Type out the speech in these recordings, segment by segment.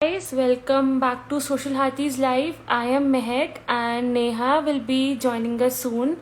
Guys, welcome back to Social Hathi's Live. I am Mehak and Neha will be joining us soon.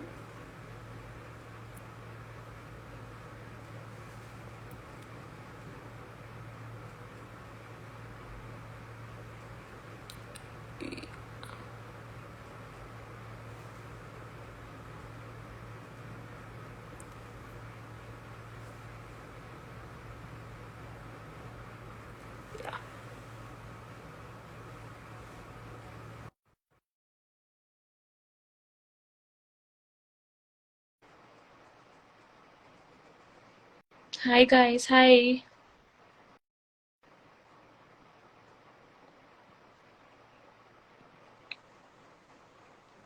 Hi guys, hi.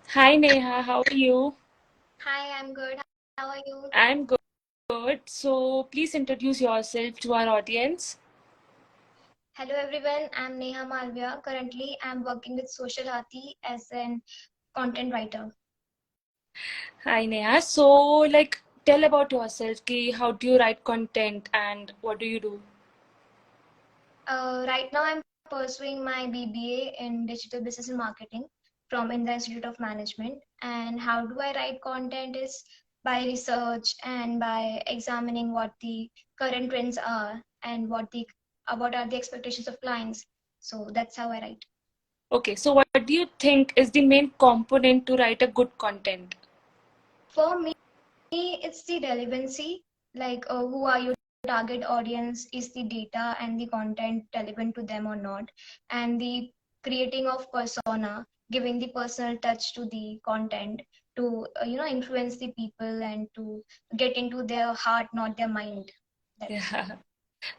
Hi Neha, how are you? Hi, I'm good. How are you? I'm good. So please introduce yourself to our audience. Hello everyone, I'm Neha Malvia. Currently, I'm working with Social Hathi as an content writer. Hi Neha. So tell about yourself. Ki, how do you write content and what do you do? Right now, I'm pursuing my BBA in Digital Business and Marketing from Indira Institute of Management. And how do I write content is by research and by examining what the current trends are and what are the expectations of clients. So that's how I write. Okay, so what do you think is the main component to write a good content? For me, it's the relevancy, like who are your target audience, is the data and the content relevant to them or not, and the creating of persona, giving the personal touch to the content to influence the people and to get into their heart, not their mind. That's Yeah.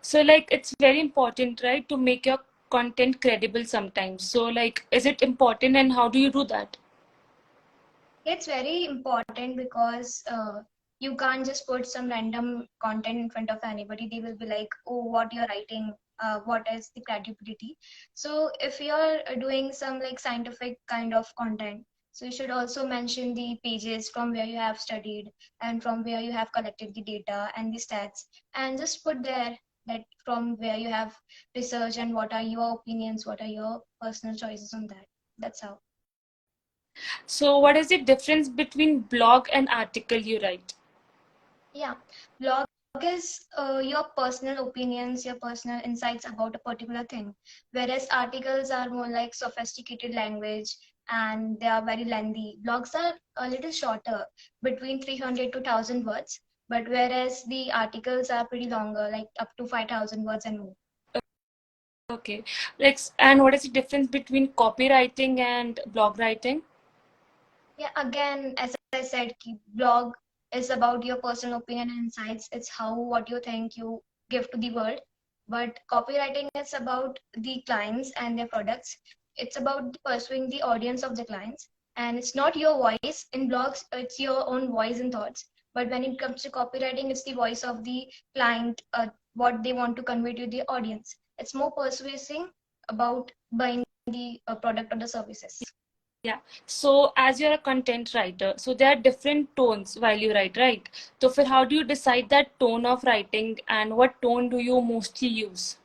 So it's very important, right, to make your content credible sometimes. So is it important and how do you do that? It's very important because you can't just put some random content in front of anybody. They will be like, oh, what you're writing, what is the credibility? So if you're doing some like scientific kind of content, so you should also mention the pages from where you have studied and from where you have collected the data and the stats, and just put there that from where you have research and what are your opinions, what are your personal choices on that. That's how. So what is the difference between blog and article you write? Yeah, blog is your personal opinions, your personal insights about a particular thing, whereas articles are more like sophisticated language and they are very lengthy. Blogs are a little shorter, between 300 to 1000 words, but whereas the articles are pretty longer, like up to 5000 words and more. Okay. And what is the difference between copywriting and blog writing? Yeah, again, as I said, blog is about your personal opinion and insights. It's how what you think you give to the world. But copywriting is about the clients and their products. It's about pursuing the audience of the clients. And it's not your voice. In blogs, it's your own voice and thoughts. But when it comes to copywriting, it's the voice of the client, what they want to convey to the audience. It's more persuasive about buying the product or the services. Yeah. So as you're a content writer, so there are different tones while you write, right? So for how do you decide that tone of writing and what tone do you mostly use?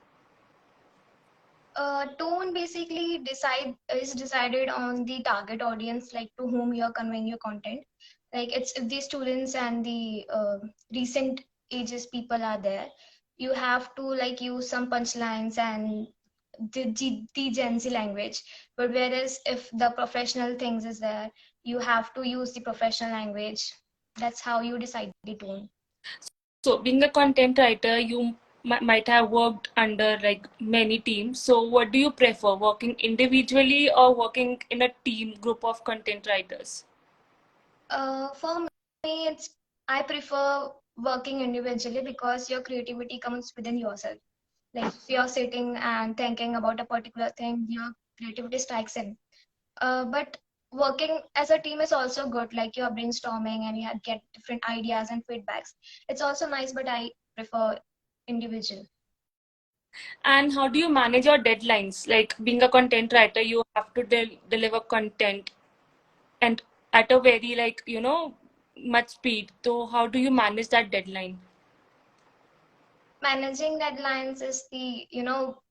Tone basically decided on the target audience, like to whom you're conveying your content. Like it's if the students and the recent ages people are there, you have to like use some punchlines and the Gen Z language. But whereas if the professional things is there, you have to use the professional language. That's how you decide the tone. So being a content writer, you might have worked under like many teams. So what do you prefer, working individually or working in a team group of content writers? For me, I prefer working individually because your creativity comes within yourself. Like if you're sitting and thinking about a particular thing, your creativity strikes in. But working as a team is also good. Like you're brainstorming and get different ideas and feedbacks. It's also nice, but I prefer individual. And how do you manage your deadlines? Like being a content writer, you have to deliver content and at a very much speed. So how do you manage that deadline? Managing deadlines is the,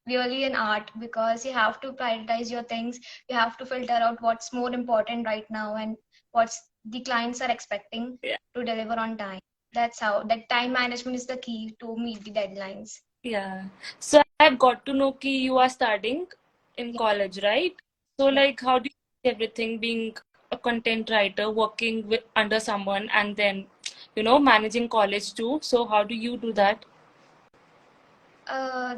really an art, because you have to prioritize your things. You have to filter out what's more important right now and what's the clients are expecting Yeah. to deliver on time. That's how that time management is the key to meet the deadlines. Yeah. So I've got to know ki you are studying in Yeah, college, right? So yeah. like how do you do everything being a content writer, working with under someone and then, managing college too. So how do you do that? Uh,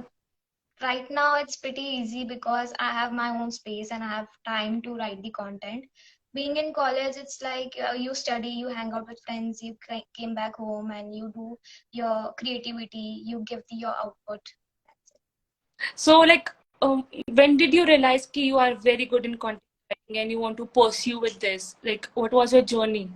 right now it's pretty easy because I have my own space and I have time to write the content. Being in college, it's like you study, you hang out with friends, you came back home and you do your creativity, you give your output. So like when did you realize ki you are very good in content writing and you want to pursue with this? Like what was your journey?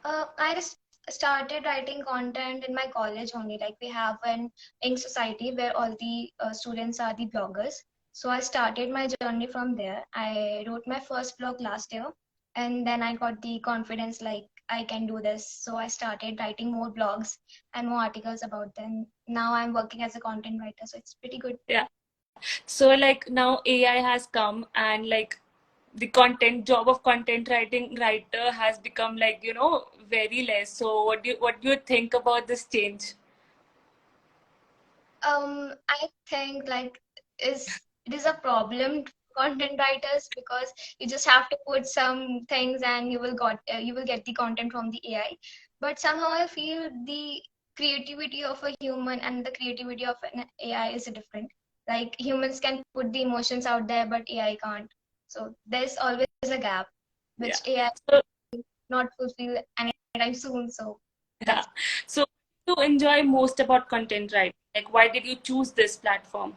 I just started writing content in my college only. Like we have an Ink society where all the students are the bloggers. So I started my journey from there. I wrote my first blog last year, and then I got the confidence like I can do this. So I started writing more blogs and more articles about them. Now I'm working as a content writer, so it's pretty good. Yeah. So like now AI has come and like the content job of content writer has become like, very less. So what do you think about this change? I think like is it is a problem to content writers, because you just have to put some things and you will get the content from the AI. But somehow I feel the creativity of a human and the creativity of an AI is different. Like humans can put the emotions out there, but AI can't. So there's always a gap, Yeah. which AI So not fulfill anytime soon. So yeah. that's So what do you enjoy most about content writing? Like why did you choose this platform?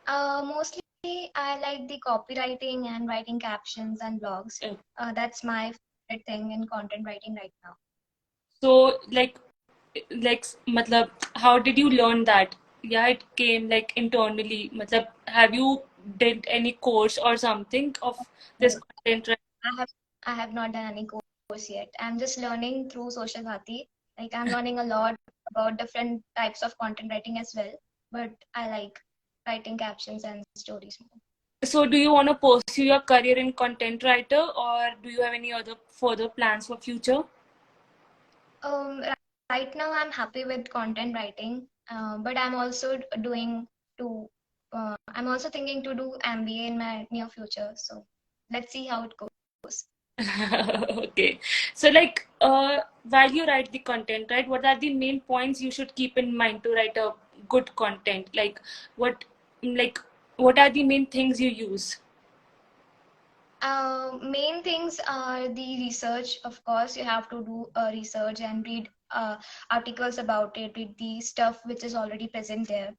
Mostly I like the copywriting and writing captions and blogs. Uh, That's my favorite thing in content writing right now. So like matlab, how did you learn that? Yeah, it came like internally. Matlab, have you did any course or something of this No, content writing? I have I have not done any course yet. I'm just learning through social bhati. Like I'm learning a lot about different types of content writing as well. But I like writing captions and stories more. So do you want to pursue your career in content writer or do you have any other further plans for future? Right now I'm happy with content writing, but I'm also thinking to do MBA in my near future. So let's see how it goes. Okay. So like while you write the content, right, what are the main points you should keep in mind to write a good content? What like what are the main things you use? Main things are the research. Of course, you have to do research and read articles about it, read the stuff which is already present there.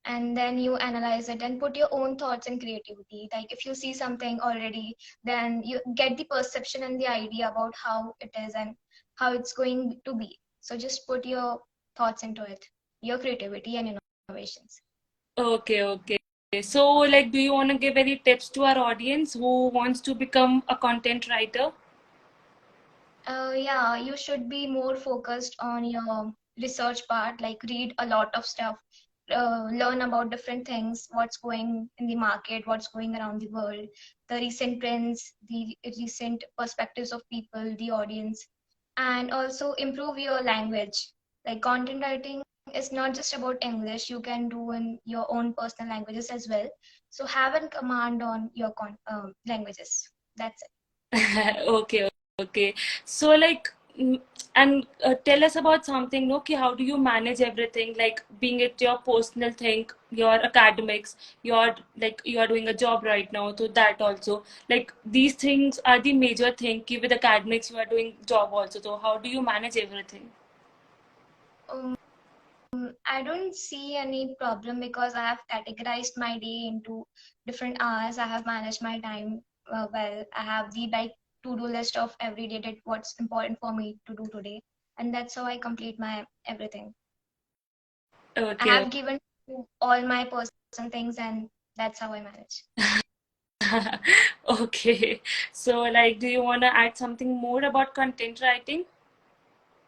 And then you analyze it and put your own thoughts and creativity. Like if you see something already, then you get the perception and the idea about how it is and how it's going to be. So just put your thoughts into it, your creativity and innovations. Okay, okay. So like do you want to give any tips to our audience who wants to become a content writer? Yeah, you should be more focused on your research part, like read a lot of stuff, learn about different things, what's going in the market, what's going around the world, the recent trends, the recent perspectives of people, the audience, and also improve your language. Like content writing is not just about English, you can do in your own personal languages as well. So have a command on your languages. That's it. Okay, okay. So like, and tell us about something, no? Ki how do you manage everything? Like being it your personal thing, your academics, you're doing a job right now, so that also. Like these things are the major thing. Ki with academics you are doing job also. So how do you manage everything? Um, I don't see any problem because I have categorized my day into different hours. I have managed my time well. I have the like to-do list of every day that what's important for me to do today, and that's how I complete my everything. I Okay. have given to all my personal things, and that's how I manage. Okay. So like, do you want to add something more about content writing?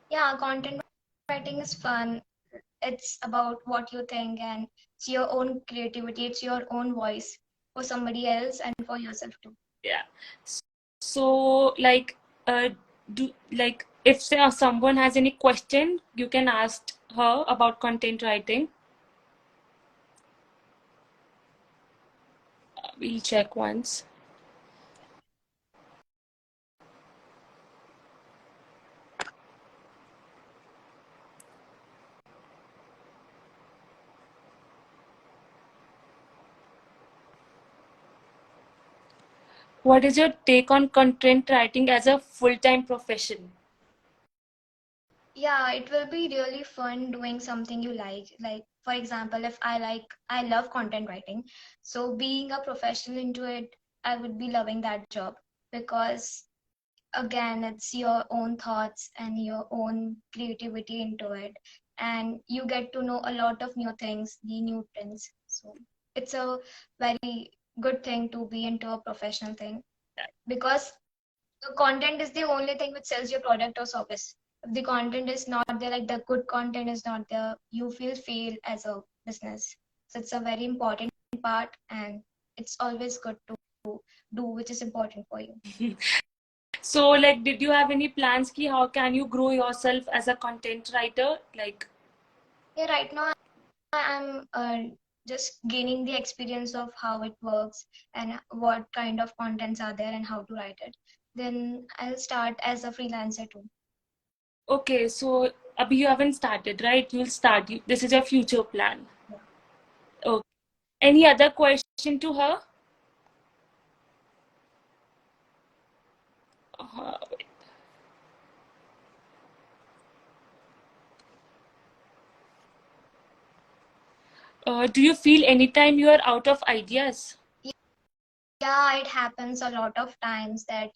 Yeah, content writing is fun. it's about what you think, and it's your own creativity, it's your own voice for somebody else and for yourself too. Yeah. So, like, if someone has any question, you can ask her about content writing. We'll check once. What is your take on content writing as a full-time profession? Yeah, it will be really fun doing something you like. Like, for example, if I love content writing, so being a professional into it, I would be loving that job because again, it's your own thoughts and your own creativity into it, and you get to know a lot of new things, the new trends. So it's a very good thing to be into a professional thing because the content is the only thing which sells your product or service. If the content is not there, like the good content is not there, you feel fail as a business. So it's a very important part, and it's always good to do which is important for you. So, like, did you have any plans ki how can you grow yourself as a content writer? Like, Yeah, right now I'm just gaining the experience of how it works and what kind of contents are there and how to write it. Then I'll start as a freelancer too. okay, so abhi you haven't started, right? You'll start. This is your future plan. Yeah. Okay. Any other question to her? Uh, do you feel anytime you are out of ideas? Yeah, it happens a lot of times that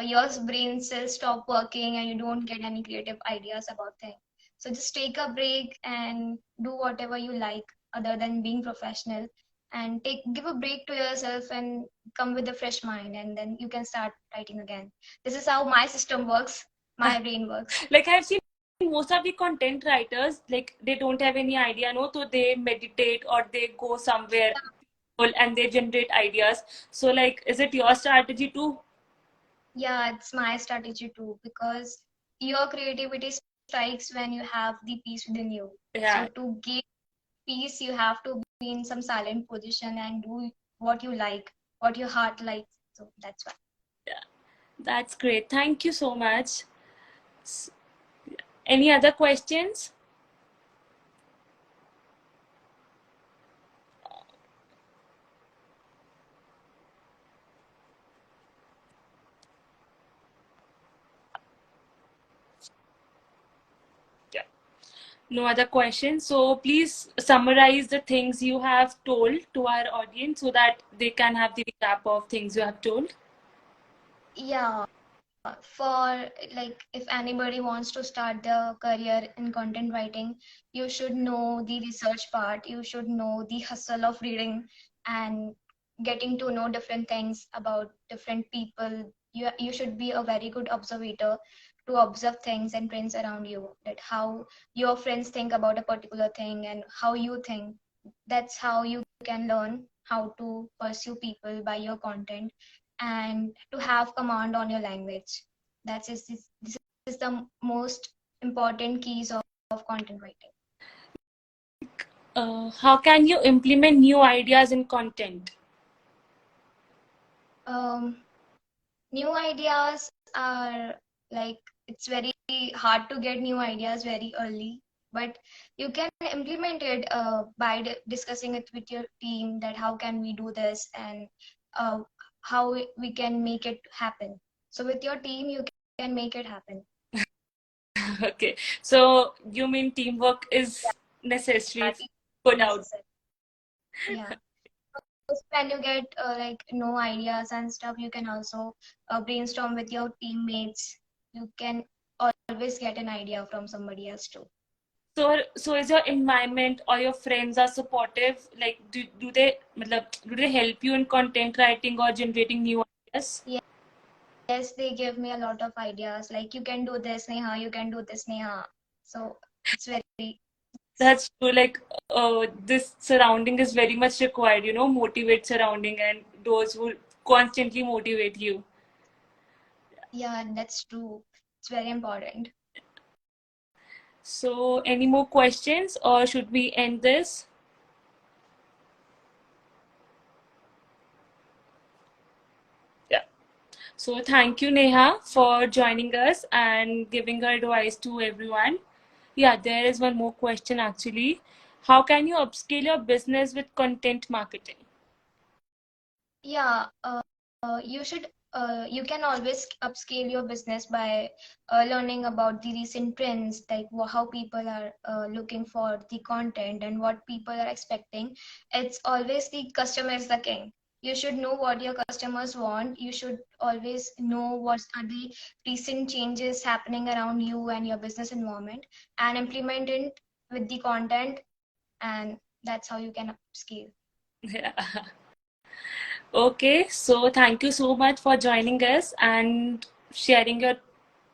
your brain cells stop working and you don't get any creative ideas about things. So just take a break and do whatever you like other than being professional, and give a break to yourself and come with a fresh mind, and then you can start writing again. This is how my system works, my brain works. Like I've seen most of the content writers, like they don't have any idea, no, so they meditate or they go somewhere and they generate ideas. So like, is it your strategy too? Yeah, it's my strategy too, because your creativity strikes when you have the peace within you. So Yeah, to gain peace, you have to be in some silent position and do what you like, what your heart likes. So that's why. yeah, that's great. Thank you so much. Any other questions? Yeah. No other questions. So please summarize the things you have told to our audience so that they can have the recap of things you have told. Yeah, for like if anybody wants to start their career in content writing, you should know the research part, you should know the hustle of reading and getting to know different things about different people. You should be a very good observator to observe things and trends around you, that how your friends think about a particular thing and how you think. That's how you can learn how to pursue people by your content and to have command on your language. This is the most important keys of content writing. How can you implement new ideas in content? Um, New ideas are like, it's very hard to get new ideas very early, but you can implement it by discussing it with your team, that how can we do this and uh, how we can make it happen. So with your team, you can make it happen. Okay, so you mean teamwork is necessary That for is good out. necessary. Yeah. When you get like no ideas and stuff, you can also brainstorm with your teammates. You can always get an idea from somebody else too. So is your environment or your friends are supportive? Like, do they, matlab, do they help you in content writing or generating new ideas? Yes, they give me a lot of ideas, like you can do this, Neha, you can do this, Neha. So it's very That's true. Like, this surrounding is very much required, motivate surrounding and those who constantly motivate you. Yeah, that's true. It's very important. So, any more questions or should we end this? Yeah. So, thank you, Neha, for joining us and giving her advice to everyone. Yeah, there is one more question actually. How can you upscale your business with content marketing? Yeah, you can always upscale your business by learning about the recent trends, like how people are looking for the content and what people are expecting. It's always the customer is the king. You should know what your customers want. You should always know what are the recent changes happening around you and your business environment, and implement it with the content, and that's how you can upscale. Yeah. Okay, so thank you so much for joining us and sharing your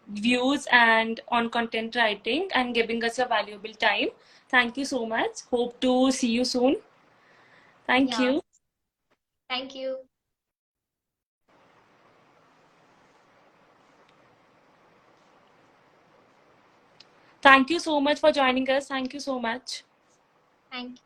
views and on content writing and giving us your valuable time. Thank you so much. Hope to see you soon. Thank Yeah, you. thank you. Thank you so much for joining us. Thank you so much. Thank